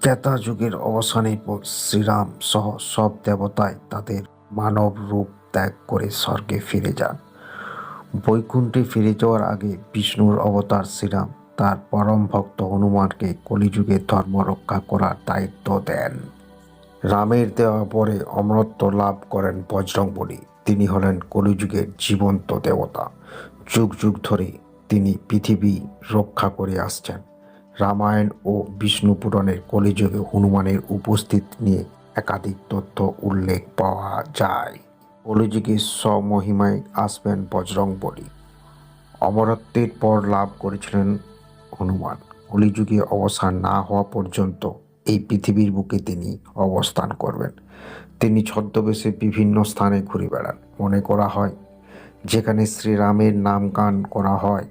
ত্রেতা যুগের অবসানের পর শ্রীরাম সহ সব দেবতাই তাদের মানব রূপ ত্যাগ করে স্বর্গে ফিরে যান। বৈকুণ্ঠে ফিরে যাওয়ার আগে বিষ্ণুর অবতার শ্রীরাম তার পরম ভক্ত হনুমানকে কলিযুগের ধর্ম রক্ষা করার দায়িত্ব দেন। রামের দেওয়া পরে অমরত্ব লাভ করেন বজরংবলী। তিনি হলেন কলিযুগের জীবন্ত দেবতা। যুগ যুগ ধরে তিনি পৃথিবী রক্ষা করে আসছেন। রামায়ণ ও বিষ্ণু পুরাণের কলিযুগে হনুমানের উপস্থিতি নিয়ে একাধিক তথ্য উল্লেখ পাওয়া যায়। কলিযুগে স্বমহিমায় আসবেন বজরংবলী। অমরত্বের পর লাভ করেছিলেন হনুমান। কলিযুগে অবসান না হওয়া পর্যন্ত এই পৃথিবীর বুকে তিনি অবস্থান করবেন। তিনি ছদ্মবেশে বিভিন্ন স্থানে ঘুরে বেড়ান। মনে করা হয় যেখানে শ্রীরামের নাম গান করা হয়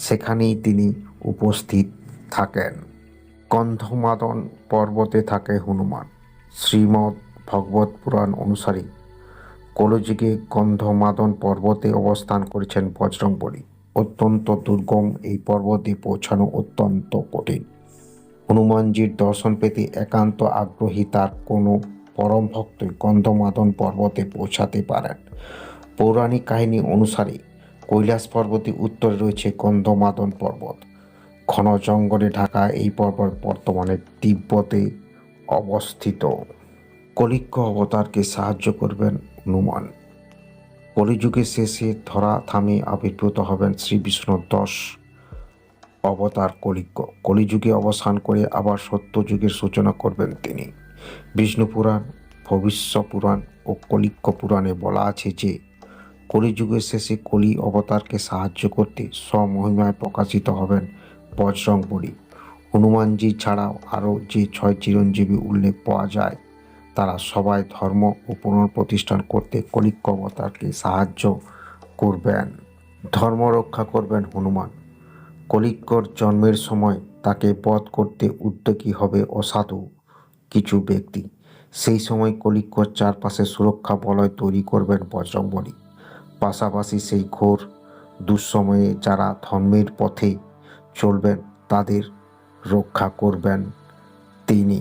সেখানেই তিনি উপস্থিত থাকেন। গন্ধমাদন পর্বতে থাকে হনুমান। শ্রীমদ্ ভগবত পুরাণ অনুসারে কলিযুগে গন্ধমাদন পর্বতে অবস্থান করেছেন বজরংবলী। অত্যন্ত দুর্গম এই পর্বতে পৌঁছানো অত্যন্ত কঠিন। হনুমানজির দর্শন পেতে একান্ত আগ্রহী তার কোনো পরম ভক্তই গন্ধমাদন পর্বতে পৌঁছাতে পারেন। পৌরাণিক কাহিনী অনুসারে কৈলাস পর্বতের উত্তরে রয়েছে গন্ধমাদন পর্বত। ঘন জঙ্গলে ঢাকা এই পর্বত বর্তমানে তিব্বতে অবস্থিত। কলিঙ্গ অবতারকে সাহায্য করবেন হনুমান। কলিযুগের শেষে ধরা থামে আবির্ভূত হবেন শ্রী বিষ্ণুর 10 অবতার কলিঙ্গ। কলিযুগে অবসান করে আবার সত্যযুগের সূচনা করবেন তিনি। বিষ্ণু পুরাণ, ভবিষ্য পুরাণ ও কলিঙ্গ পুরাণে বলা আছে যে কলিযুগের শেষে কলি অবতারকে সাহায্য করতে স্বমহিমায় প্রকাশিত হবেন বজরংবলী। হনুমানজি ছাড়াও আরও যে 6 চিরঞ্জীবী উল্লেখ পাওয়া যায় তারা সবাই ধর্ম ও পুনঃপ্রতিষ্ঠান করতে কলিঙ্গ অবতারকে সাহায্য করবেন। ধর্ম রক্ষা করবেন হনুমান। কলিঙ্গর জন্মের সময় তাকে বধ করতে উদ্যোগী হবে অসাধু কিছু ব্যক্তি। সেই সময় কলিঙ্গর চারপাশে সুরক্ষা বলয় তৈরি করবেন বজরংবলী। পাশাপাশি সেই ঘোর দুঃসময়ে যারা ধর্মের পথে চলবেন তাদের রক্ষা করবেন তিনি।